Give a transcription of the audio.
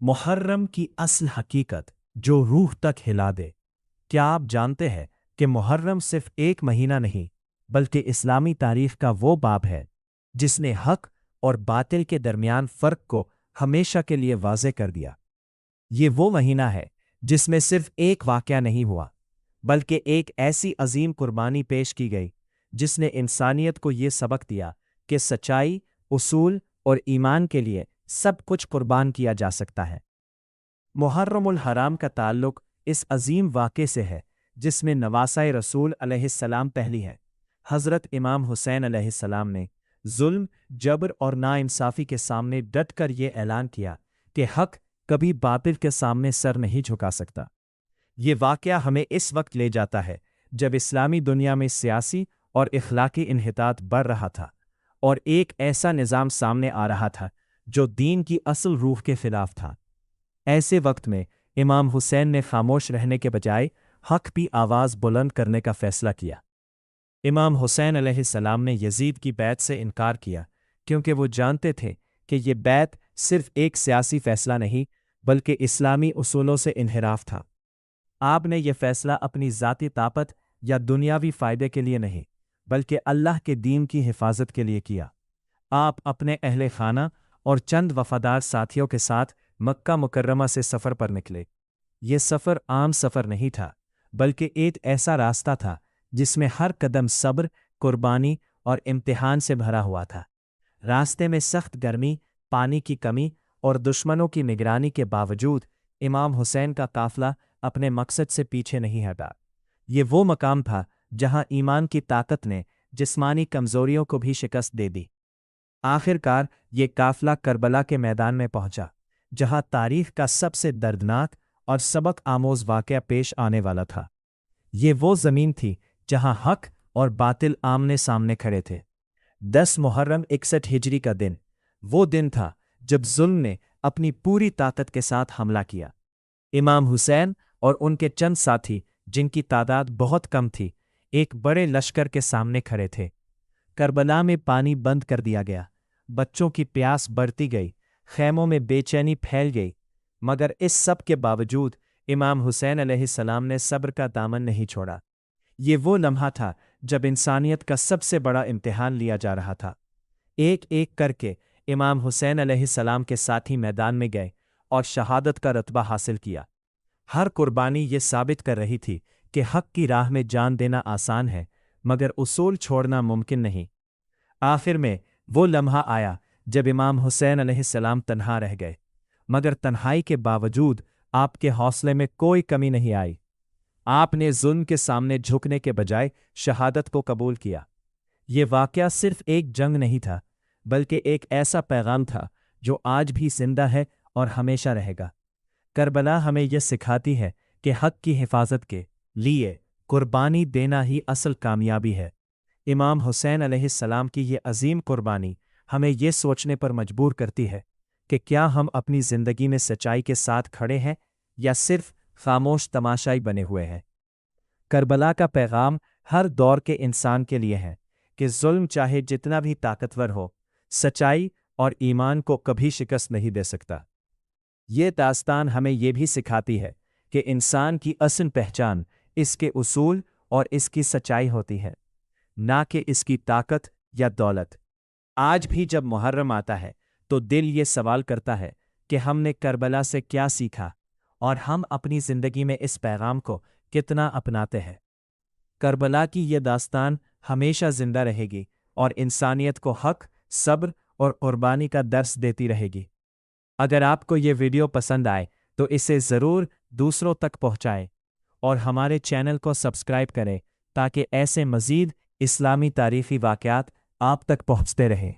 मुहर्रम की असल हकीकत जो रूह तक हिला दे। क्या आप जानते हैं कि मुहर्रम सिर्फ एक महीना नहीं बल्कि इस्लामी तारीख का वो बाब है जिसने हक और बातिल के दरमियान फ़र्क को हमेशा के लिए वाज़े कर दिया। ये वो महीना है जिसमें सिर्फ एक वाक़या नहीं हुआ बल्कि एक ऐसी अजीम कुर्बानी पेश की गई जिसने इंसानियत को ये सबक दिया कि सच्चाई, उसूल और ईमान के लिए सब कुछ कुर्बान किया जा सकता है। मुहर्रमुल हराम का ताल्लुक इस अजीम वाक़े से है जिसमें नवासा रसूल अलैहिस्सलाम पहली है। हज़रत इमाम हुसैन अलैहिस्सलाम ने जुल्म, जबर और नाइंसाफ़ी के सामने डट कर ये ऐलान किया कि हक़ कभी बातिल के सामने सर नहीं झुका सकता। ये वाक़या हमें इस वक्त ले जाता है जब इस्लामी दुनिया में सियासी और इखलाकी इन्हितात बढ़ रहा था और एक ऐसा निज़ाम सामने आ रहा था जो दीन की असल रूह के खिलाफ था। ऐसे वक्त में इमाम हुसैन ने खामोश रहने के बजाय हक़ की आवाज़ बुलंद करने का फ़ैसला किया। इमाम हुसैन अलैहिस्सलाम ने यजीद की बैत से इनकार किया क्योंकि वो जानते थे कि ये बैत सिर्फ एक सियासी फ़ैसला नहीं बल्कि इस्लामी उसूलों से इन्हिराफ था। आपने ये फ़ैसला अपनी ज़ाती ताकत या दुनियावी फ़ायदे के लिए नहीं बल्कि अल्लाह के दीन की हिफाजत के लिए किया। आप अपने अहले खाना और चंद वफ़ादार साथियों के साथ मक्का मुकर्रमा से सफ़र पर निकले। ये सफ़र आम सफ़र नहीं था बल्कि एक ऐसा रास्ता था जिसमें हर कदम सब्र, कुर्बानी और इम्तिहान से भरा हुआ था। रास्ते में सख्त गर्मी, पानी की कमी और दुश्मनों की निगरानी के बावजूद इमाम हुसैन का काफ़िला अपने मकसद से पीछे नहीं हटा। ये वो मकाम था जहां ईमान की ताकत ने जिस्मानी कमज़ोरियों को भी शिकस्त दे दी। आखिरकार ये काफ़िला करबला के मैदान में पहुंचा जहां तारीख का सबसे दर्दनाक और सबक आमोज़ वाक़या पेश आने वाला था। ये वो ज़मीन थी जहां हक़ और बातिल आमने सामने खड़े थे। 10 मुहर्रम 61 हिजरी का दिन वो दिन था जब जुल्म ने अपनी पूरी ताकत के साथ हमला किया। इमाम हुसैन और उनके चंद साथी, जिनकी तादाद बहुत कम थी, एक बड़े लश्कर के सामने खड़े थे। करबला में पानी बंद कर दिया गया, बच्चों की प्यास बढ़ती गई, खैमों में बेचैनी फैल गई, मगर इस सब के बावजूद इमाम हुसैन अलैहिस्सलाम ने सब्र का दामन नहीं छोड़ा। ये वो लम्हा था जब इंसानियत का सबसे बड़ा इम्तिहान लिया जा रहा था। एक एक करके इमाम हुसैन अलैहिस्सलाम के साथी मैदान में गए और शहादत का रतबा हासिल किया। हर कुर्बानी ये साबित कर रही थी कि हक़ की राह में जान देना आसान है मगर उसूल छोड़ना मुमकिन नहीं। आखिर में वो लम्हा आया जब इमाम हुसैन अलैहिस्सलाम तन्हा रह गए, मगर तन्हाई के बावजूद आपके हौसले में कोई कमी नहीं आई। आपने जुल्म के सामने झुकने के बजाय शहादत को कबूल किया। ये वाक़या सिर्फ एक जंग नहीं था बल्कि एक ऐसा पैगाम था जो आज भी जिंदा है और हमेशा रहेगा। करबला हमें यह सिखाती है कि हक़ की हिफाजत के लिए कुर्बानी देना ही असल कामयाबी है। इमाम हुसैन अलैहिस्सलाम की ये अजीम कुर्बानी हमें ये सोचने पर मजबूर करती है कि क्या हम अपनी ज़िंदगी में सच्चाई के साथ खड़े हैं या सिर्फ खामोश तमाशाई बने हुए हैं। करबला का पैगाम हर दौर के इंसान के लिए है कि जुल्म चाहे जितना भी ताकतवर हो, सच्चाई और ईमान को कभी शिकस्त नहीं दे सकता। ये दास्तान हमें ये भी सिखाती है कि इंसान की असल पहचान इसके उसूल और इसकी सच्चाई होती है, ना कि इसकी ताकत या दौलत। आज भी जब मुहर्रम आता है तो दिल ये सवाल करता है कि हमने करबला से क्या सीखा और हम अपनी ज़िंदगी में इस पैगाम को कितना अपनाते हैं। करबला की ये दास्तान हमेशा ज़िंदा रहेगी और इंसानियत को हक़, सब्र और कुर्बानी का दर्स देती रहेगी। अगर आपको ये वीडियो पसंद आए तो इसे ज़रूर दूसरों तक पहुँचाएं और हमारे चैनल को सब्सक्राइब करें ताकि ऐसे मज़ीद इस्लामी तारीख़ी वाक़यात आप तक पहुँचते रहें।